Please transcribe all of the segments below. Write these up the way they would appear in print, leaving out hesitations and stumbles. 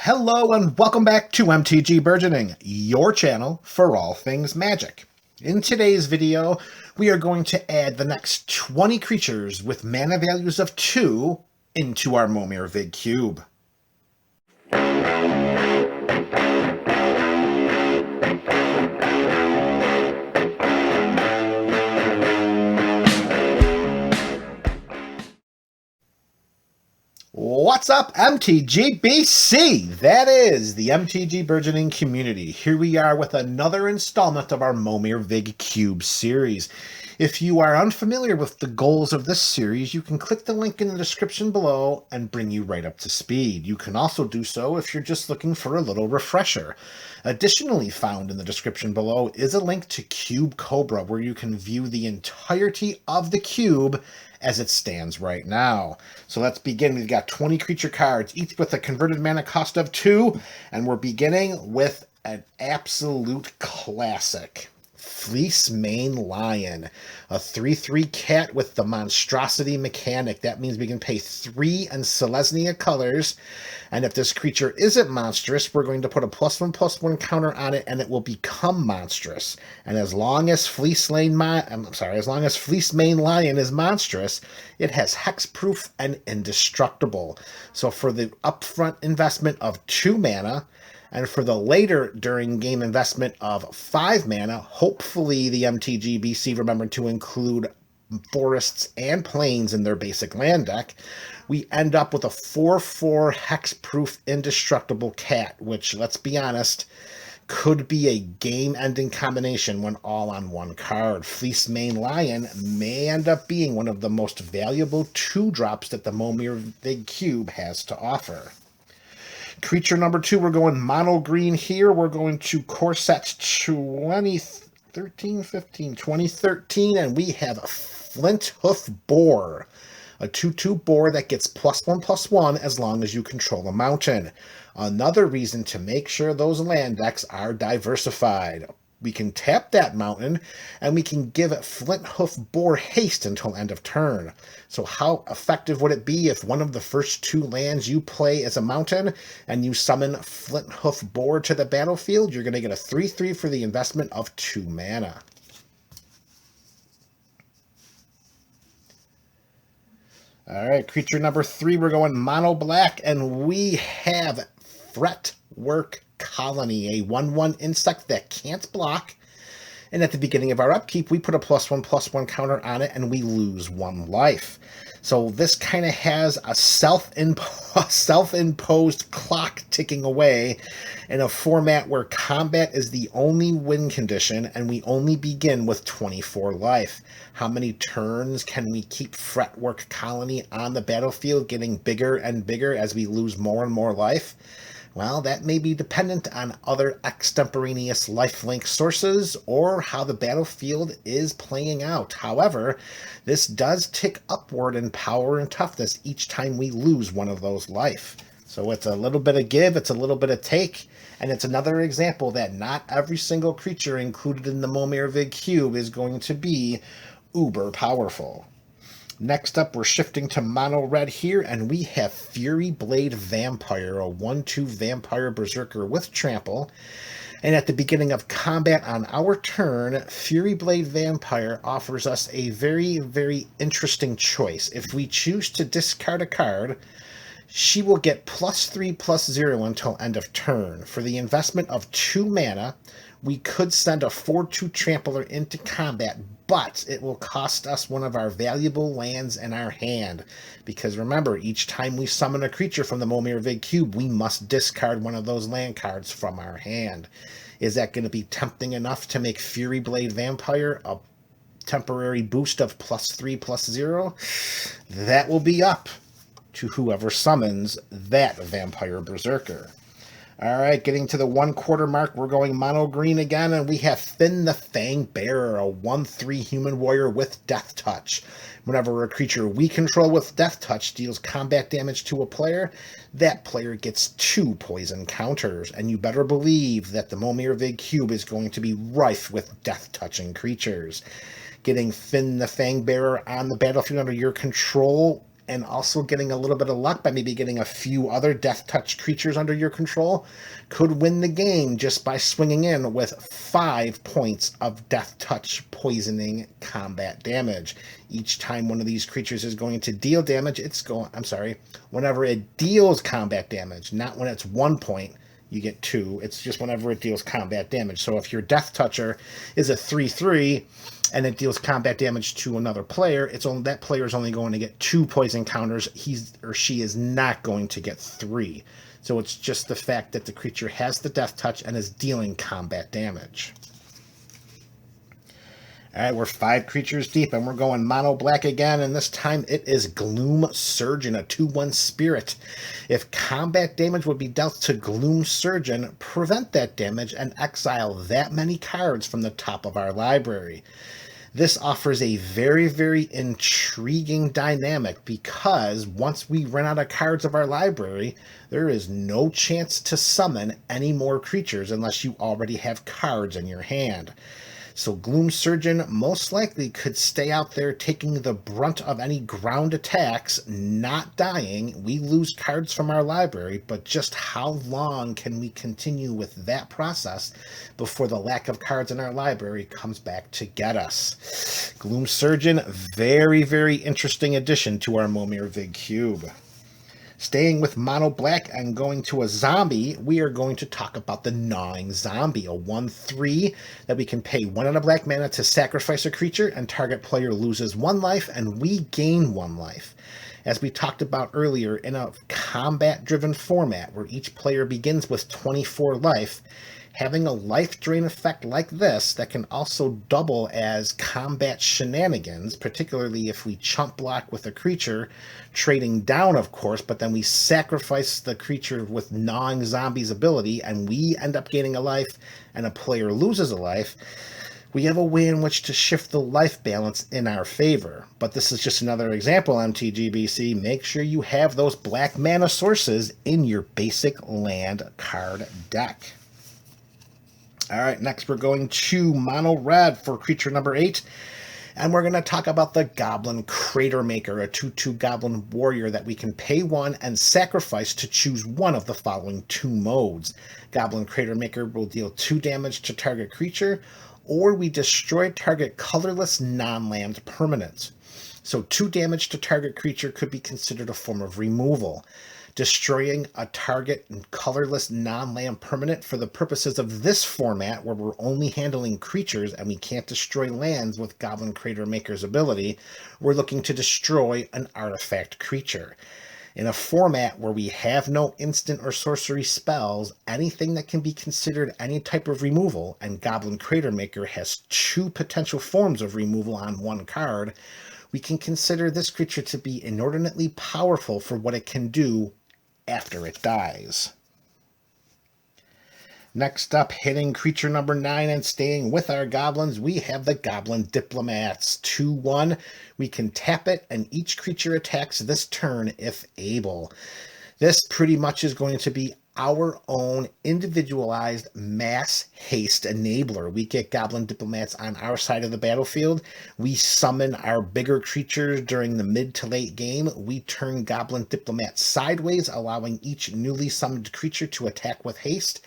Hello and welcome back to MTG Burgeoning, your channel for all things magic. In today's video, we are going to add the next 20 creatures with mana values of 2 into our Momir Vig Cube. What's up, MTGBC? That is the MTG Burgeoning community. Here we are with another installment of our Momir Vig Cube series. If you are unfamiliar with the goals of this series, you can click the link in the description below and bring you right up to speed. You can also do so if you're just looking for a little refresher. Additionally, found in the description below is a link to Cube Cobra, where you can view the entirety of the cube as it stands right now. So let's begin. We've got 20 creature cards, each with a converted mana cost of 2, and we're beginning with an absolute classic. Fleece Main Lion, a 3/3 cat with the monstrosity mechanic. That means we can pay 3 in Selesnya colors, and if this creature isn't monstrous, we're going to put a +1/+1 counter on it, and it will become monstrous. And as long as Fleece Main Lion is monstrous, it has hexproof and indestructible. So for the upfront investment of 2 mana, and for the later during game investment of 5 mana, hopefully the MTGBC remembered to include forests and plains in their basic land deck, we end up with a 4/4 hexproof indestructible cat, which, let's be honest, could be a game-ending combination when all on one card. Fleece Main Lion may end up being one of the most valuable 2-drops that the Momir Vig Cube has to offer. Creature number 2, we're going mono green here. We're going to core set 2013, and we have a Flint Hoof Boar, a 2/2 boar that gets +1/+1 as long as you control a mountain. Another reason to make sure those land decks are diversified. We can tap that mountain, and we can give it Flint Hoof Boar haste until end of turn. So how effective would it be if one of the first 2 lands you play is a mountain, and you summon Flint Hoof Boar to the battlefield? You're going to get a 3/3 for the investment of 2 mana. Alright, creature number 3, we're going mono black, and we have Fretwork Colony, a 1/1 insect that can't block, and at the beginning of our upkeep we put a +1/+1 counter on it and we lose 1 life. So this kind of has a self-imposed clock ticking away in a format where combat is the only win condition and we only begin with 24 life. How many turns can we keep Fretwork Colony on the battlefield, getting bigger and bigger as we lose more and more life? Well, that may be dependent on other extemporaneous lifelink sources or how the battlefield is playing out. However, this does tick upward in power and toughness each time we lose one of those life. So it's a little bit of give, it's a little bit of take, and it's another example that not every single creature included in the Momir Vig Cube is going to be uber powerful. Next up, we're shifting to mono red here, and we have Fury Blade Vampire, a 1/2 vampire berserker with trample. And at the beginning of combat on our turn, Fury Blade Vampire offers us a very, very interesting choice. If we choose to discard a card, she will get +3/+0 until end of turn. For the investment of 2 mana, we could send a 4/2 trampler into combat, but it will cost us one of our valuable lands in our hand. Because remember, each time we summon a creature from the Momir Vig Cube, we must discard one of those land cards from our hand. Is that going to be tempting enough to make Fury Blade Vampire a temporary boost of +3/+0? That will be up to whoever summons that vampire berserker. Alright, getting to the 1/4 mark, we're going mono green again, and we have Finn the Fangbearer, a 1/3 human warrior with Death Touch. Whenever a creature we control with Death Touch deals combat damage to a player, that player gets 2 poison counters, and you better believe that the Momir Vig Cube is going to be rife with Death Touching creatures. Getting Finn the Fangbearer on the battlefield under your control and also getting a little bit of luck by maybe getting a few other death touch creatures under your control could win the game just by swinging in with 5 points of death touch poisoning combat damage. Each time one of these creatures is going to deal damage, whenever it deals combat damage, not when it's 1 point, you get 2. It's just whenever it deals combat damage. So if your Death Toucher is a 3/3 and it deals combat damage to another player, that player is only going to get 2 poison counters. He or she is not going to get 3. So it's just the fact that the creature has the Death Touch and is dealing combat damage. All right, we're 5 creatures deep, and we're going mono black again, and this time it is Gloom Surge in a 2/1 spirit. If combat damage would be dealt to Gloom Surge, prevent that damage and exile that many cards from the top of our library. This offers a very, very intriguing dynamic because once we run out of cards of our library, there is no chance to summon any more creatures unless you already have cards in your hand. So Gloom Surgeon most likely could stay out there taking the brunt of any ground attacks, not dying. We lose cards from our library, but just how long can we continue with that process before the lack of cards in our library comes back to get us? Gloom Surgeon, very, very interesting addition to our Momir Vig Cube. Staying with mono black and going to a zombie, we are going to talk about the Gnawing Zombie, a 1/3 that we can pay 1 and a black mana to sacrifice a creature, and target player loses 1 life and we gain 1 life. As we talked about earlier, in a combat-driven format where each player begins with 24 life, having a life drain effect like this that can also double as combat shenanigans, particularly if we chump block with a creature, trading down, of course, but then we sacrifice the creature with Gnawing Zombie's ability and we end up gaining a life and a player loses a life. We have a way in which to shift the life balance in our favor. But this is just another example, MTGBC. Make sure you have those black mana sources in your basic land card deck. All right, next we're going to mono red for creature number 8. And we're going to talk about the Goblin Crater Maker, a 2/2 Goblin Warrior that we can pay 1 and sacrifice to choose one of the following 2 modes. Goblin Crater Maker will deal 2 damage to target creature, or we destroy target colorless non-land permanent. So 2 damage to target creature could be considered a form of removal. Destroying a target colorless non-land permanent for the purposes of this format where we're only handling creatures and we can't destroy lands with Goblin Crater Maker's ability, we're looking to destroy an artifact creature. In a format where we have no instant or sorcery spells, anything that can be considered any type of removal, and Goblin Crater Maker has 2 potential forms of removal on 1 card, we can consider this creature to be inordinately powerful for what it can do after it dies. Next up, hitting creature number 9 and staying with our goblins, we have the Goblin Diplomats. 2/1. We can tap it, and each creature attacks this turn if able. This pretty much is going to be our own individualized mass haste enabler. We get Goblin Diplomats on our side of the battlefield. We summon our bigger creatures during the mid to late game. We turn Goblin Diplomats sideways, allowing each newly summoned creature to attack with haste.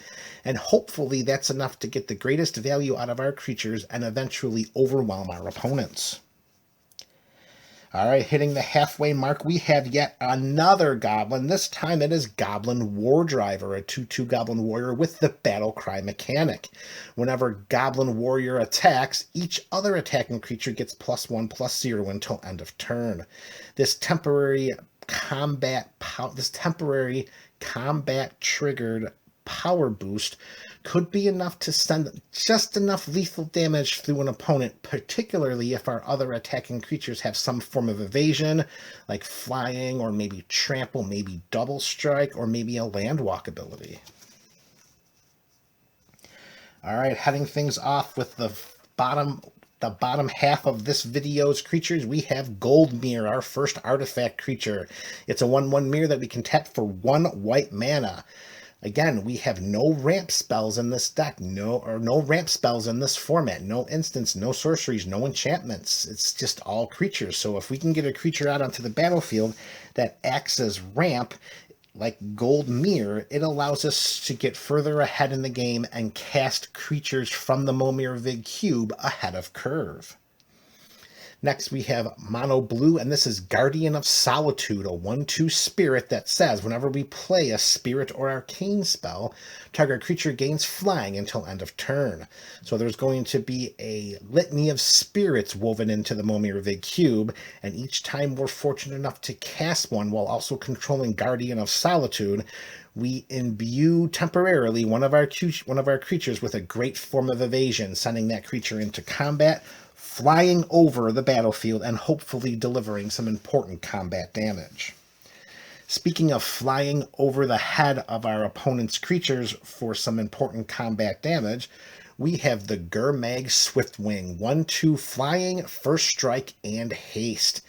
And hopefully that's enough to get the greatest value out of our creatures and eventually overwhelm our opponents. All right, hitting the halfway mark, we have yet another goblin. This time it is Goblin War Driver, a 2/2 Goblin Warrior with the Battle Cry mechanic. Whenever Goblin Warrior attacks, each other attacking creature gets +1/+0 until end of turn. This temporary combat triggered power boost could be enough to send just enough lethal damage through an opponent, particularly if our other attacking creatures have some form of evasion, like flying, or maybe trample, maybe double strike, or maybe a landwalk ability. All right, heading things off with the bottom half of this video's creatures, we have Gold Mirror, our first artifact creature. It's a 1/1 mirror that we can tap for 1 white mana. Again, we have no ramp spells in this deck, no ramp spells in this format, no instants, no sorceries, no enchantments. It's just all creatures. So if we can get a creature out onto the battlefield that acts as ramp, like Gold Mirror, it allows us to get further ahead in the game and cast creatures from the Momir Vig Cube ahead of curve. Next, we have Mono Blue, and this is Guardian of Solitude, a 1/2 spirit that says whenever we play a spirit or arcane spell, target creature gains flying until end of turn. So there's going to be a litany of spirits woven into the Momir Vig Cube, and each time we're fortunate enough to cast one while also controlling Guardian of Solitude, we imbue temporarily one of our creatures with a great form of evasion, sending that creature into combat, flying over the battlefield, and hopefully delivering some important combat damage. Speaking of flying over the head of our opponent's creatures for some important combat damage, we have the Gurmag Swiftwing, 1/2 flying, first strike, and haste.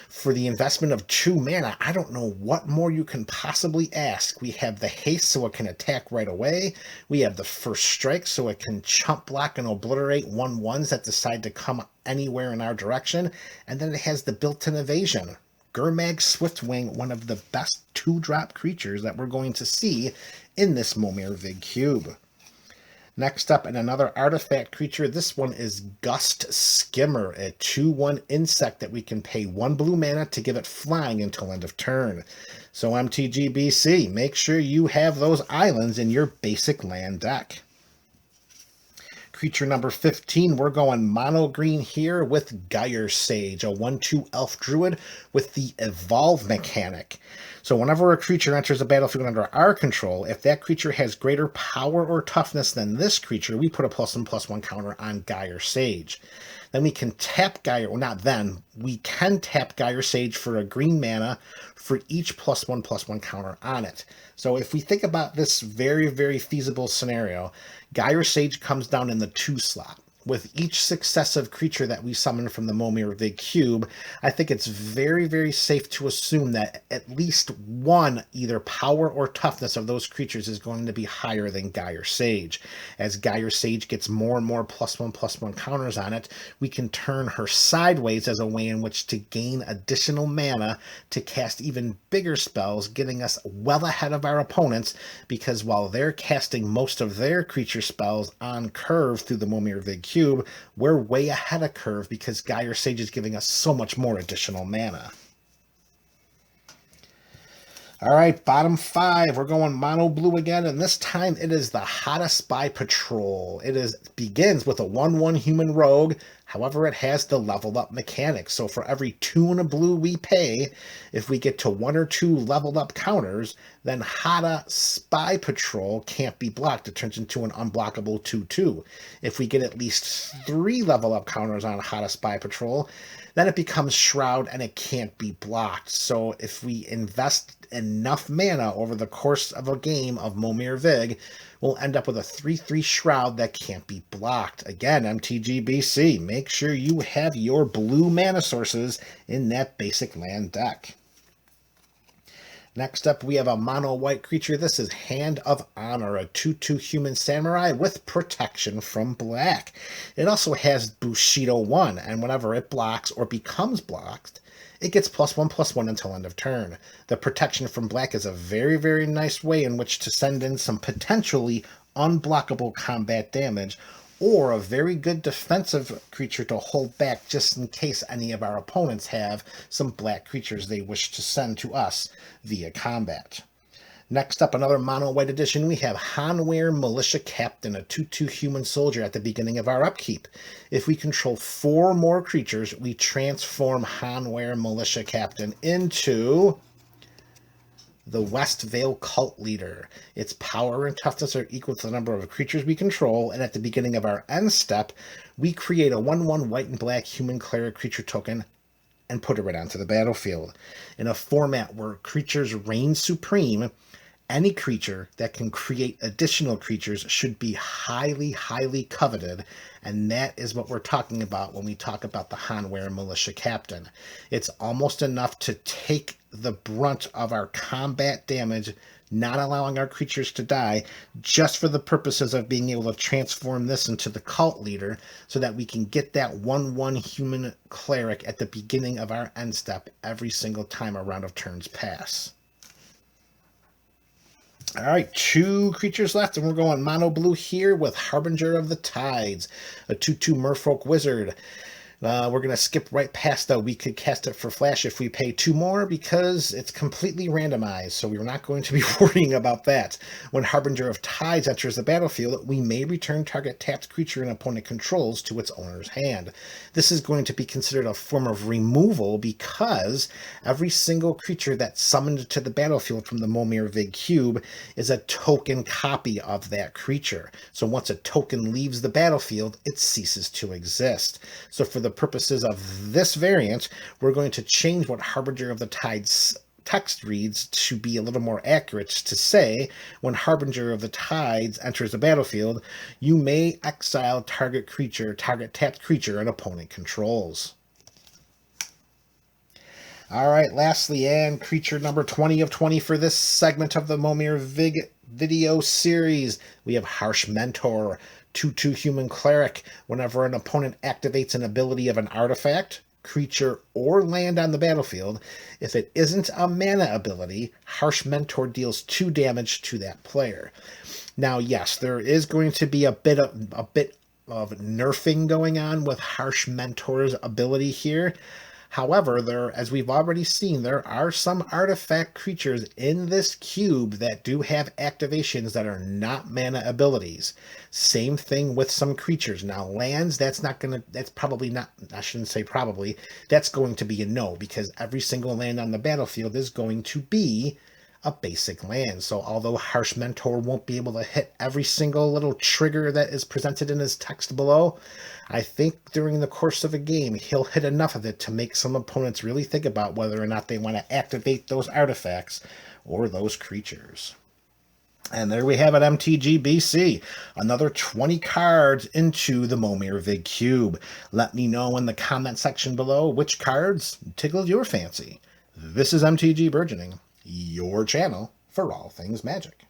For the investment of 2 mana, I don't know what more you can possibly ask. We have the haste so it can attack right away. We have the first strike so it can chump block and obliterate 1/1s that decide to come anywhere in our direction. And then it has the built-in evasion. Gurmag Swiftwing, one of the best 2-drop creatures that we're going to see in this Momir Vig Cube. Next up, and another artifact creature, this one is Gust Skimmer, a 2/1 insect that we can pay 1 blue mana to give it flying until end of turn. So MTGBC, make sure you have those islands in your basic land deck. Creature number 15, we're going mono green here with Gyre Sage, a 1/2 elf druid with the evolve mechanic. So whenever a creature enters a battlefield under our control, if that creature has greater power or toughness than this creature, we put a +1/+1 counter on Gyre Sage. Then we can tap Gyre, well not then, we can tap Gyre Sage for a green mana for each +1/+1 counter on it. So if we think about this very, very feasible scenario, Gyre Sage comes down in the 2 slot. With each successive creature that we summon from the Momir Vig Cube, I think it's very, very safe to assume that at least one, either power or toughness of those creatures is going to be higher than Gyre Sage. As Gyre Sage gets more and more +1/+1 counters on it, we can turn her sideways as a way in which to gain additional mana to cast even bigger spells, getting us well ahead of our opponents, because while they're casting most of their creature spells on curve through the Momir Vig Cube, we're way ahead of curve because Gyre Sage is giving us so much more additional mana. All right, bottom 5, we're going mono blue again, and this time it is the Hana Spy Patrol. It begins with a 1/1 human rogue, however it has the leveled up mechanic. So for every 2 and a blue we pay, if we get to 1 or 2 leveled up counters, then Hana Spy Patrol can't be blocked. It turns into an unblockable 2/2. If we get at least 3 level up counters on Hana Spy Patrol, then it becomes Shroud and it can't be blocked. So if we invest enough mana over the course of a game of Momir Vig, we'll end up with a 3/3 Shroud that can't be blocked. Again, MTGBC, make sure you have your blue mana sources in that basic land deck. Next up, we have a mono white creature. This is Hand of Honor, a 2/2 human samurai with protection from black. It also has Bushido 1, and whenever it blocks or becomes blocked, it gets +1/+1 until end of turn. The protection from black is a very, very nice way in which to send in some potentially unblockable combat damage, or a very good defensive creature to hold back just in case any of our opponents have some black creatures they wish to send to us via combat. Next up, another mono-white edition, we have Hanweir Militia Captain, a 2/2 human soldier at the beginning of our upkeep. If we control 4 more creatures, we transform Hanweir Militia Captain into the West Vale Cult Leader. Its power and toughness are equal to the number of creatures we control, and at the beginning of our end step, we create a 1/1 white and black human cleric creature token and put it right onto the battlefield. In a format where creatures reign supreme, any creature that can create additional creatures should be highly, highly coveted, and that is what we're talking about when we talk about the Hanweir Militia Captain. It's almost enough to take the brunt of our combat damage not allowing our creatures to die, just for the purposes of being able to transform this into the cult leader so that we can get that 1/1 human cleric at the beginning of our end step every single time a round of turns pass. All right, 2 creatures left, and we're going mono blue here with Harbinger of the Tides, a 2/2 Merfolk Wizard. We're going to skip right past, though. We could cast it for flash if we pay 2 more because it's completely randomized, so we're not going to be worrying about that. When Harbinger of Tides enters the battlefield, we may return target tapped creature an opponent controls to its owner's hand. This is going to be considered a form of removal because every single creature that's summoned to the battlefield from the Momir Vig Cube is a token copy of that creature. So once a token leaves the battlefield, it ceases to exist. So for the purposes of this variant, we're going to change what Harbinger of the Tides text reads to be a little more accurate to say, when Harbinger of the Tides enters the battlefield, you may exile target tapped creature an opponent controls. All right, lastly, and creature number 20 of 20 for this segment of the Momir Vig video series, we have Harsh Mentor, 2/2 human cleric. Whenever an opponent activates an ability of an artifact, creature, or land on the battlefield, if it isn't a mana ability, Harsh Mentor deals 2 damage to that player. Now, yes, there is going to be a bit of nerfing going on with Harsh Mentor's ability here. However, as we've already seen, there are some artifact creatures in this cube that do have activations that are not mana abilities. Same thing with some creatures. Now, lands, that's probably not, I shouldn't say probably, that's going to be a no, because every single land on the battlefield is going to be a basic land. So although Harsh Mentor won't be able to hit every single little trigger that is presented in his text below, I think during the course of a game, he'll hit enough of it to make some opponents really think about whether or not they want to activate those artifacts or those creatures. And there we have it, MTG BC. Another 20 cards into the Momir Vig Cube. Let me know in the comment section below which cards tickled your fancy. This is MTG Burgeoning, your channel for all things magic.